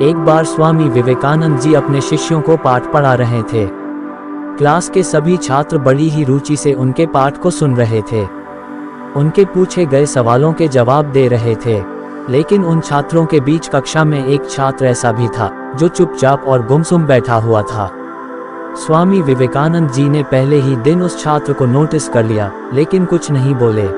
एक बार स्वामी विवेकानंद जी अपने शिष्यों को पाठ पढ़ा रहे थे। क्लास के सभी छात्र बड़ी ही रुचि से उनके पाठ को सुन रहे थे। उनके पूछे गए सवालों के जवाब दे रहे थे, लेकिन उन छात्रों के बीच कक्षा में एक छात्र ऐसा भी था जो चुपचाप और गुमसुम बैठा हुआ था। स्वामी विवेकानंद जी ने पहले ही दिन उस छात्र को नोटिस कर लिया, लेकिन कुछ नहीं बोले।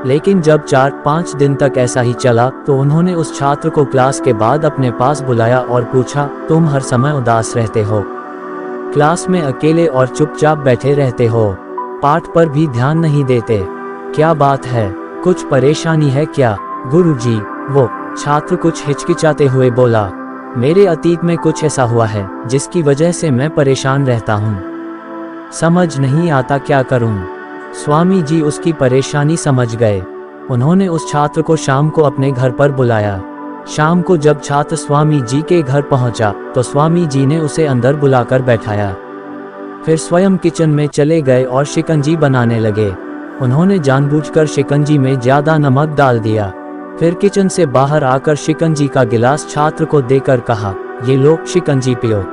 लेकिन जब 4-5 दिन तक ऐसा ही चला तो उन्होंने उस छात्र को क्लास के बाद अपने पास बुलाया और पूछा, तुम हर समय उदास रहते हो, क्लास में अकेले और चुपचाप बैठे रहते हो, पाठ पर भी ध्यान नहीं देते, क्या बात है, कुछ परेशानी है क्या? गुरुजी, वो छात्र कुछ हिचकिचाते हुए बोला, मेरे अतीत में कुछ ऐसा हुआ है जिसकी वजह से मैं परेशान रहता हूँ, समझ नहीं आता क्या करूँ। स्वामी जी उसकी परेशानी समझ गए। उन्होंने उस छात्र को शाम को अपने घर पर बुलाया। शाम को जब छात्र स्वामी जी के घर पहुंचा तो स्वामी जी ने उसे अंदर बुलाकर बैठाया। फिर स्वयं किचन में चले गए और शिकंजी बनाने लगे। उन्होंने जानबूझकर शिकंजी में ज्यादा नमक डाल दिया। फिर किचन से बाहर आकर शिकंजी का गिलास छात्र को देकर कहा, ये लो शिकंजी पियो।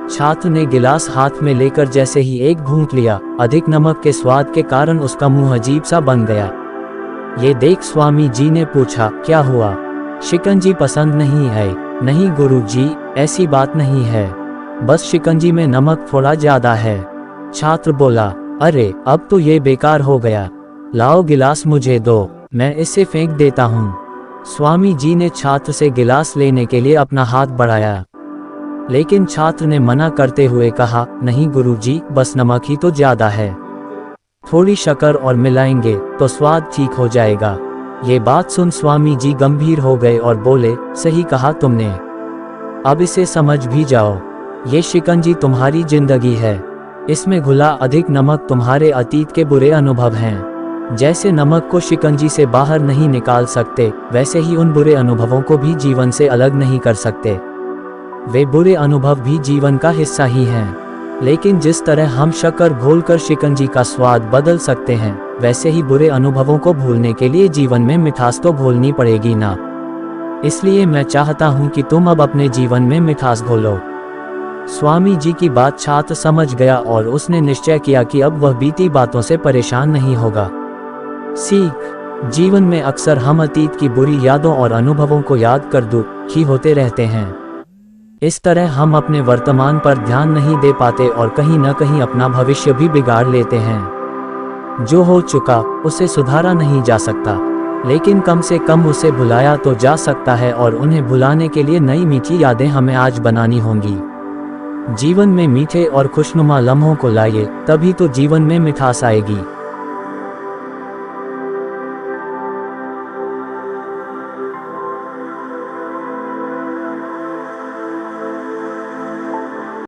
छात्र ने गिलास हाथ में लेकर जैसे ही एक घूंट लिया, अधिक नमक के स्वाद के कारण उसका मुंह अजीब सा बन गया। ये देख स्वामी जी ने पूछा, क्या हुआ, शिकंजी पसंद नहीं है? नहीं गुरुजी, ऐसी बात नहीं है, बस शिकंजी में नमक थोड़ा ज्यादा है। छात्र बोला, अरे अब तो ये बेकार हो गया, लाओ गिलास मुझे दो, मैं इसे फेंक देता हूँ। स्वामी जी ने छात्र से गिलास लेने के लिए अपना हाथ बढ़ाया, लेकिन छात्र ने मना करते हुए कहा, नहीं गुरुजी, बस नमक ही तो ज्यादा है, थोड़ी शक्कर और मिलाएंगे तो स्वाद ठीक हो जाएगा। ये बात सुन स्वामी जी गंभीर हो गए और बोले, सही कहा तुमने, अब इसे समझ भी जाओ, ये शिकंजी तुम्हारी जिंदगी है, इसमें घुला अधिक नमक तुम्हारे अतीत के बुरे अनुभव हैं। जैसे नमक को शिकंजी से बाहर नहीं निकाल सकते, वैसे ही उन बुरे अनुभवों को भी जीवन से अलग नहीं कर सकते। वे बुरे अनुभव भी जीवन का हिस्सा ही हैं। लेकिन जिस तरह हम शक्कर घोलकर शिकंजी का स्वाद बदल सकते हैं, वैसे ही बुरे अनुभवों को भूलने के लिए जीवन में मिठास तो घोलनी पड़ेगी ना। इसलिए मैं चाहता हूं कि तुम अब अपने जीवन में मिठास घोलो। स्वामी जी की बात छात्र समझ गया और उसने निश्चय किया कि अब वह बीती बातों से परेशान नहीं होगा। सीख, जीवन में अक्सर हम अतीत की बुरी यादों और अनुभवों को याद कर दुखी होते रहते हैं। इस तरह हम अपने वर्तमान पर ध्यान नहीं दे पाते और कहीं न कहीं अपना भविष्य भी बिगाड़ लेते हैं। जो हो चुका उसे सुधारा नहीं जा सकता, लेकिन कम से कम उसे भुलाया तो जा सकता है और उन्हें भुलाने के लिए नई मीठी यादें हमें आज बनानी होंगी। जीवन में मीठे और खुशनुमा लम्हों को लाइए, तभी तो जीवन में मिठास आएगी।